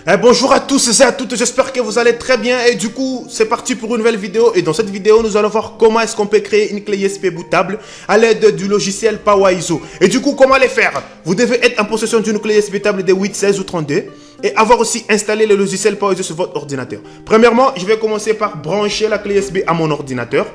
Bonjour à tous et à toutes, j'espère que vous allez très bien et du coup c'est parti pour une nouvelle vidéo et dans cette vidéo nous allons voir comment est-ce qu'on peut créer une clé USB bootable à l'aide du logiciel PowerISO. Et du coup comment les faire? Vous devez être en possession d'une clé USB bootable de 8, 16 ou 32 et avoir aussi installé le logiciel PowerISO sur votre ordinateur. Premièrement, je vais commencer par brancher la clé USB à mon ordinateur.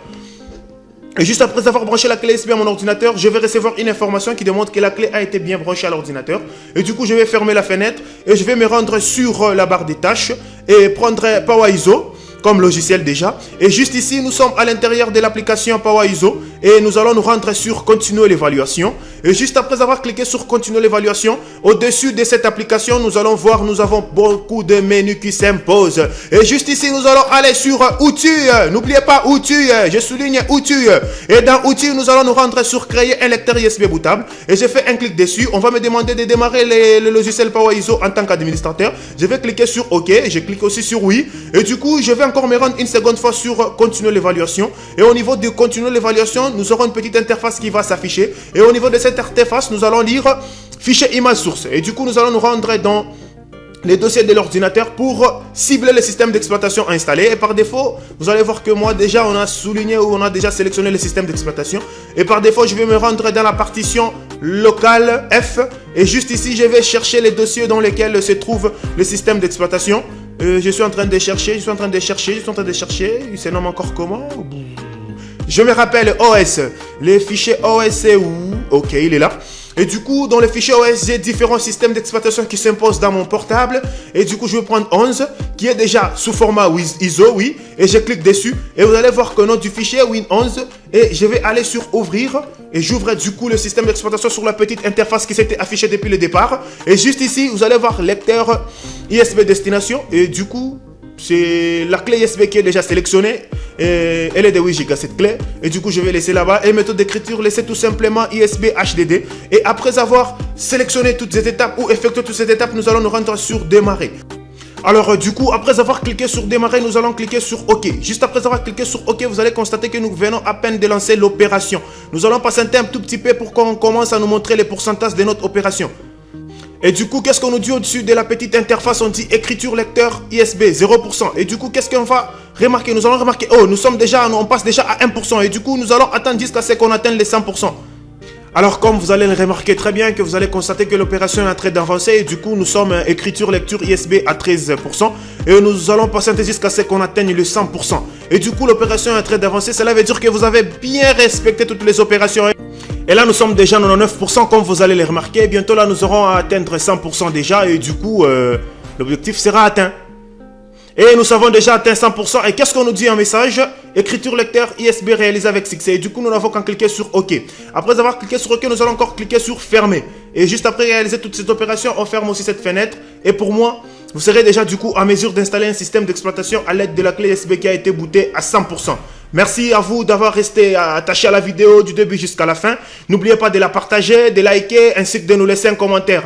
Et juste après avoir branché la clé USB à mon ordinateur, je vais recevoir une information qui démontre que la clé a été bien branchée à l'ordinateur. Et du coup, je vais fermer la fenêtre et je vais me rendre sur la barre des tâches et prendre PowerISO comme logiciel déjà. Et juste ici, nous sommes à l'intérieur de l'application PowerISO et nous allons nous rendre sur Continuer l'évaluation. Et juste après avoir cliqué sur Continuer l'évaluation, au-dessus de cette application, nous allons voir, nous avons beaucoup de menus qui s'imposent. Et juste ici, nous allons aller sur Outils. N'oubliez pas Outils, je souligne Outils. Et dans Outils, nous allons nous rendre sur Créer un lecteur USB bootable. Et je fais un clic dessus. On va me demander de démarrer le logiciel PowerISO en tant qu'administrateur. Je vais cliquer sur OK. Je clique aussi sur Oui. Et du coup, je vais encore me rendre une seconde fois sur Continuer l'évaluation. Et au niveau de Continuer l'évaluation, nous aurons une petite interface qui va s'afficher. Et au niveau de cette interface, nous allons lire Fichier image source. Et du coup, nous allons nous rendre dans les dossiers de l'ordinateur pour cibler le système d'exploitation installé. Et par défaut, vous allez voir que moi déjà, on a souligné ou on a déjà sélectionné le système d'exploitation. Et par défaut, je vais me rendre dans la partition locale F. Et juste ici, je vais chercher les dossiers dans lesquels se trouve le système d'exploitation. Je suis en train de chercher, il se nomme encore comment? Je me rappelle OS, les fichiers OS c'est où? Ok, il est là. Et du coup, dans les fichiers OS, j'ai différents systèmes d'exploitation qui s'imposent dans mon portable. Et du coup, je vais prendre 11, qui est déjà sous format ISO, oui. Et je clique dessus. Et vous allez voir que le nom du fichier est Win11. Et je vais aller sur Ouvrir. Et j'ouvre du coup le système d'exploitation sur la petite interface qui s'était affichée depuis le départ. Et juste ici, vous allez voir lecteur USB destination. Et du coup, c'est la clé USB qui est déjà sélectionnée. Et elle est de 8 Go cette clé. Et du coup, je vais laisser là-bas. Et méthode d'écriture, laissez tout simplement USB HDD. Et après avoir sélectionné toutes ces étapes ou effectué toutes ces étapes, nous allons nous rendre sur Démarrer. Alors du coup, après avoir cliqué sur Démarrer, nous allons cliquer sur OK. Juste après avoir cliqué sur OK, vous allez constater que nous venons à peine de lancer l'opération. Nous allons patienter un tout petit peu pour qu'on commence à nous montrer les pourcentages de notre opération. Et du coup, qu'est-ce qu'on nous dit au-dessus de la petite interface? On dit écriture lecteur USB 0%. Et du coup, qu'est-ce qu'on va remarquer? Nous allons remarquer, oh, on passe déjà à 1%. Et du coup, nous allons attendre jusqu'à ce qu'on atteigne les 100%. Alors, comme vous allez le remarquer très bien, que vous allez constater que l'opération est en train d'avancer. Et du coup, nous sommes écriture lecture USB à 13%. Et nous allons patienter jusqu'à ce qu'on atteigne le 100%. Et du coup, l'opération est en train d'avancer. Cela veut dire que vous avez bien respecté toutes les opérations. Et là, nous sommes déjà à 99%, comme vous allez le remarquer. Bientôt, là, nous aurons à atteindre 100% déjà. Et du coup, l'objectif sera atteint. Et nous avons déjà atteint 100%. Et qu'est-ce qu'on nous dit en message? Écriture lecteur USB réalisé avec succès. Et du coup, nous n'avons qu'à cliquer sur OK. Après avoir cliqué sur OK, nous allons encore cliquer sur Fermer. Et juste après réaliser toute cette opération, on ferme aussi cette fenêtre. Et pour moi, vous serez déjà du coup à mesure d'installer un système d'exploitation à l'aide de la clé USB qui a été bootée à 100%. Merci à vous d'avoir resté attaché à la vidéo du début jusqu'à la fin. N'oubliez pas de la partager, de liker ainsi que de nous laisser un commentaire.